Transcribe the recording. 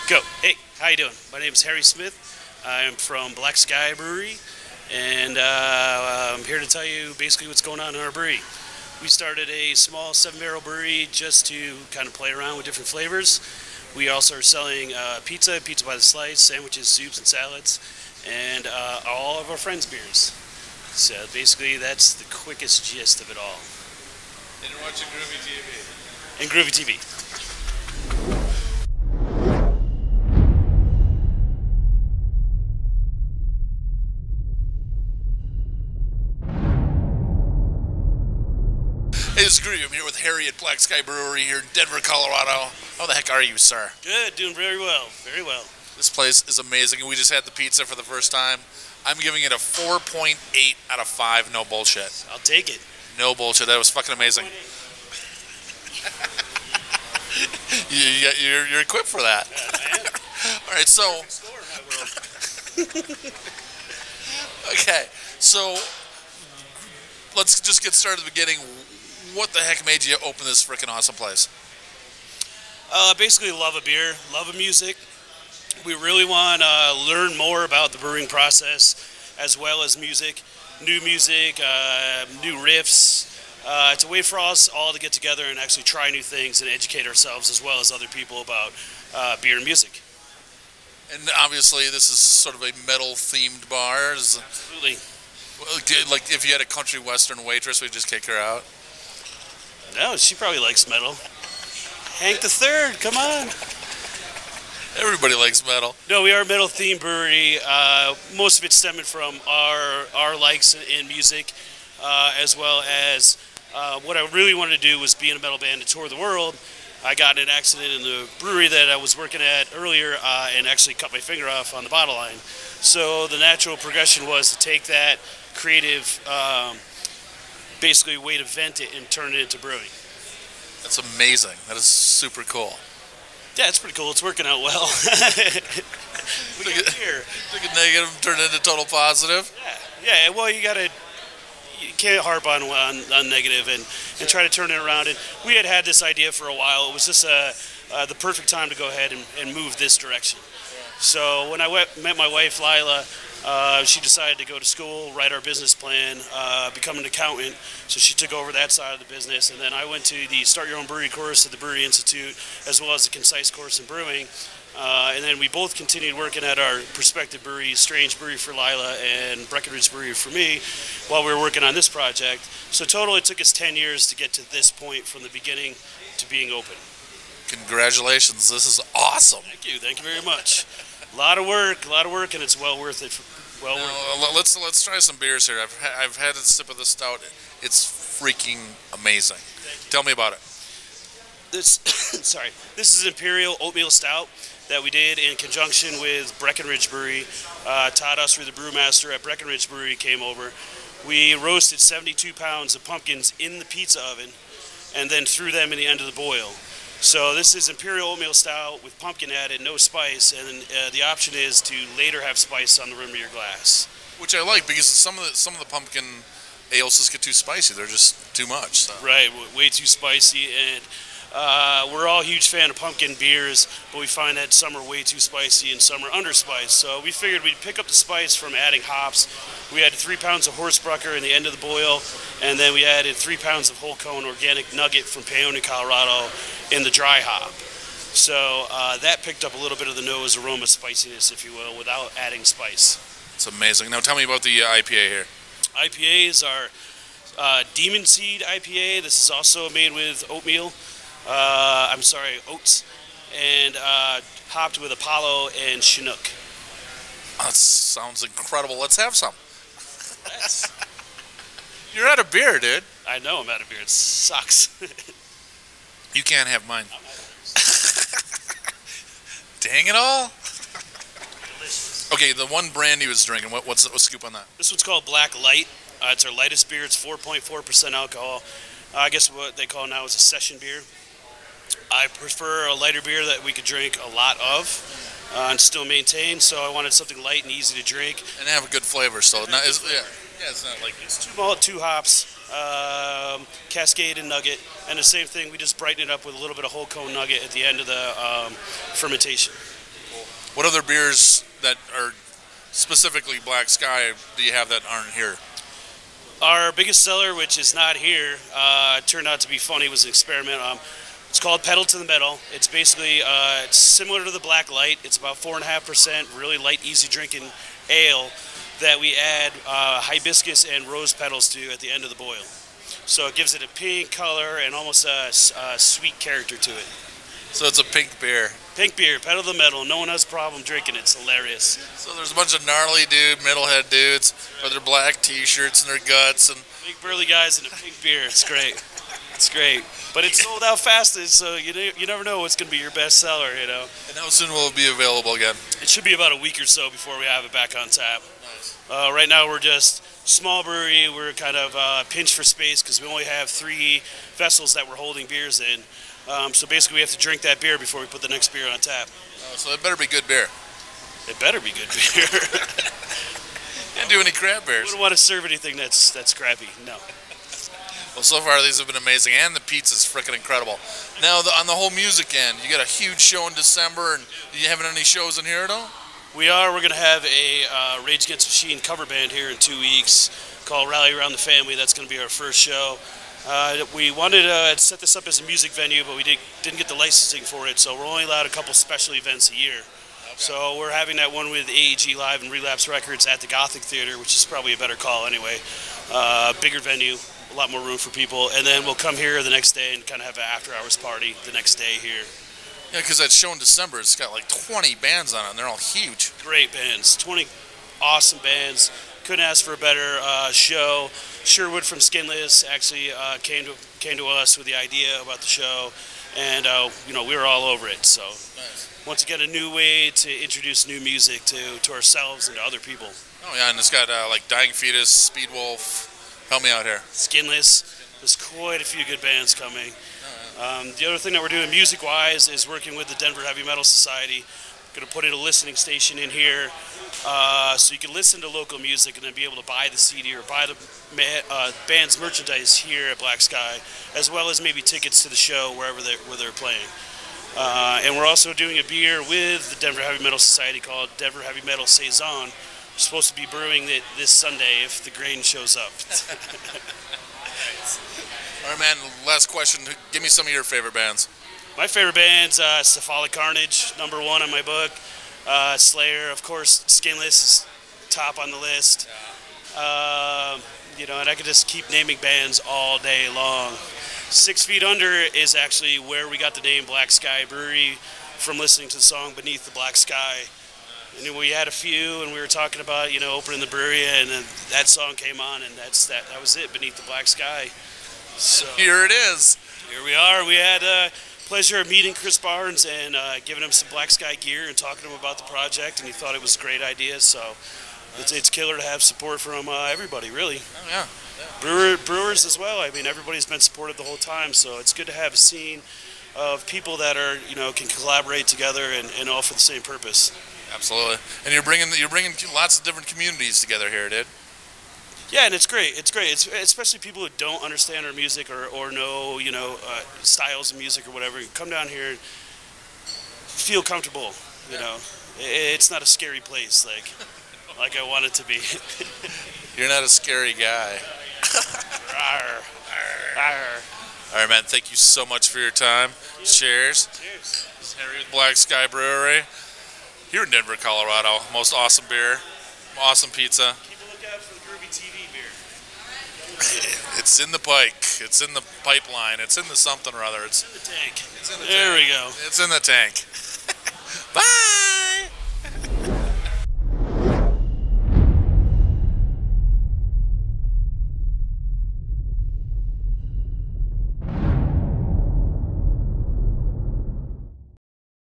Go. Hey, how you doing? My name is Harry Smith. I'm from Sky Brewery, and I'm here to tell you basically what's going on in our brewery. We started a small 7-barrel brewery just to kind of play around with different flavors. We also are selling pizza by the slice, sandwiches, soups, and salads, and all of our friends' beers. So basically, that's the quickest gist of it all. And you're watching Groovey.TV. And Groovey.TV. Hey, this is Groovey. I'm here with Harry at Sky Brewery here in Denver, Colorado. How the heck are you, sir? Good, doing very well, very well. This place is amazing, and we just had the pizza for the first time. I'm giving it a 4.8 out of 5, no bullshit. I'll take it. No bullshit, that was fucking amazing. You're equipped for that. Yeah, I am. All right, so... Okay, so let's just get started at the beginning. What the heck made you open this freaking awesome place? Basically, love of beer, love of music. We really want to learn more about the brewing process, as well as music, new riffs. It's a way for us all to get together and actually try new things and educate ourselves, as well as other people, about beer and music. And obviously, this is sort of a metal-themed bar. Absolutely. Like, if you had a country western waitress, we'd just kick her out. No, she probably likes metal. Hank the Third, come on. Everybody likes metal. No, we are a metal-themed brewery. Most of it stemming from our likes in music, as well as what I really wanted to do was be in a metal band and tour the world. I got in an accident in the brewery that I was working at earlier and actually cut my finger off on the bottle line. So the natural progression was to take that creative basically way to vent it and turn it into brewing. That's amazing. That is super cool. Yeah, it's pretty cool. It's working out well. We got beer. Took a negative, turned it into total positive. Yeah. Well, you can't harp on negative and try to turn it around. And we had this idea for a while. It was just the perfect time to go ahead and move this direction. So when I met my wife, Lila, she decided to go to school, write our business plan, become an accountant. So she took over that side of the business. And then I went to the Start Your Own Brewery course at the Brewery Institute, as well as the Concise course in brewing. And then we both continued working at our prospective breweries, Strange Brewery for Lila and Breckenridge Brewery for me, while we were working on this project. So total, it took us 10 years to get to this point, from the beginning to being open. Congratulations. This is awesome. Thank you very much. A lot of work, and it's well worth it. Let's try some beers here. I've had a sip of the stout. It's freaking amazing. Tell me about it. This is Imperial Oatmeal Stout that we did in conjunction with Breckenridge Brewery. Todd Usser, the brewmaster at Breckenridge Brewery, came over. We roasted 72 pounds of pumpkins in the pizza oven and then threw them in the end of the boil. So this is Imperial Oatmeal Stout with pumpkin added, no spice, and the option is to later have spice on the rim of your glass. Which I like, because some of the pumpkin ales just get too spicy. They're just too much. So. Right, way too spicy, and we're all a huge fan of pumpkin beers, but we find that some are way too spicy and some are underspiced. So we figured we'd pick up the spice from adding hops. We added 3 pounds of Horsebrucker in the end of the boil, and then we added 3 pounds of whole cone organic nugget from Paonia, Colorado in the dry hop. So that picked up a little bit of the nose aroma spiciness, if you will, without adding spice. It's amazing. Now tell me about the IPA here. IPAs are Demon Seed IPA. This is also made with oatmeal. Oats, and hopped with Apollo and Chinook. That sounds incredible. Let's have some. Yes. You're out of beer, dude. I know I'm out of beer. It sucks. You can't have mine. Dang it all. Delicious. Okay, the one brand he was drinking, what's the scoop on that? This one's called Black Light. It's our lightest beer. It's 4.4% alcohol. I guess what they call now is a session beer. I prefer a lighter beer that we could drink a lot of and still maintain, so I wanted something light and easy to drink. And have a good flavor, so it's not like... It's 2 malt, 2 hops, Cascade and Nugget, and the same thing, we just brighten it up with a little bit of whole cone nugget at the end of the fermentation. What other beers that are specifically Black Sky do you have that aren't here? Our biggest seller, which is not here, turned out to be funny, was an experiment. It's called Pedal to the Metal. It's basically it's similar to the Black Light. It's about 4.5%, really light, easy drinking ale that we add hibiscus and rose petals to at the end of the boil. So it gives it a pink color and almost a sweet character to it. So it's a pink beer. Pink beer, Pedal to the Metal. No one has a problem drinking it. It's hilarious. So there's a bunch of gnarly metalhead dudes with their black T-shirts and their guts and big burly guys in a pink beer. It's great. It's great. But it's sold out fast, so you never know what's going to be your best seller, you know. And how soon will it be available again? It should be about a week or so before we have it back on tap. Nice. Right now we're just small brewery. We're kind of pinched for space because we only have 3 vessels that we're holding beers in. So basically we have to drink that beer before we put the next beer on tap. So it better be good beer. It better be good beer. Can't do any crap beers. We don't want to serve anything that's crappy, no. Well, so far these have been amazing, and the pizza's freaking incredible. Now, on the whole music end, you got a huge show in December, and are you having any shows in here at all? We are. We're going to have a Rage Against the Machine cover band here in 2 weeks called Rally Around the Family. That's going to be our first show. We wanted to set this up as a music venue, but we didn't get the licensing for it, so we're only allowed a couple special events a year. Okay. So we're having that one with AEG Live and Relapse Records at the Gothic Theater, which is probably a better call anyway. Bigger venue, a lot more room for people, and then we'll come here the next day and kind of have an after-hours party the next day here. Yeah, because that show in December, it's got like 20 bands on it, and they're all huge. Great bands, 20 awesome bands. Couldn't ask for a better show. Sherwood from Skinless actually came to us with the idea about the show, and we were all over it. So nice. Once again, a new way to introduce new music to ourselves and to other people. Oh yeah, and it's got like Dying Fetus, Speedwolf. Help me out here. Skinless. There's quite a few good bands coming. The other thing that we're doing music-wise is working with the Denver Heavy Metal Society. We're going to put in a listening station in here so you can listen to local music and then be able to buy the CD or buy the band's merchandise here at Black Sky, as well as maybe tickets to the show where they're playing. And we're also doing a beer with the Denver Heavy Metal Society called Denver Heavy Metal Saison. We're supposed to be brewing it this Sunday if the grain shows up. All right, man, last question. Give me some of your favorite bands. My favorite band's Cephalic Carnage, #1 on my book. Slayer, of course, Skinless is top on the list. And I could just keep naming bands all day long. 6 Feet Under is actually where we got the name Black Sky Brewery from listening to the song Beneath the Black Sky. And we had a few, and we were talking about, opening the brewery, and then that song came on, and that was it, Beneath the Black Sky. So here it is. Here we are. We had pleasure of meeting Chris Barnes and giving him some Black Sky gear and talking to him about the project, and he thought it was a great idea. So it's killer to have support from everybody, really. Oh yeah. Brewers as well. I mean, everybody's been supportive the whole time, so it's good to have a scene of people that are can collaborate together and all for the same purpose. Absolutely. And you're bringing lots of different communities together here, dude. Yeah, and it's great. It's great. It's especially people who don't understand our music or know, styles of music or whatever. You come down here and feel comfortable, you know. It's not a scary place like I want it to be. You're not a scary guy. Arr. Arr. All right, man. Thank you so much for your time. Cheers. Cheers. This is Harry with Black Sky Brewery here in Denver, Colorado. Most awesome beer, awesome pizza. Keep a lookout for the Groovey.TV beer. It's in the pike. It's in the pipeline. It's in the something or other. It's in the tank. It's in the there tank. We go. It's in the tank. Bye.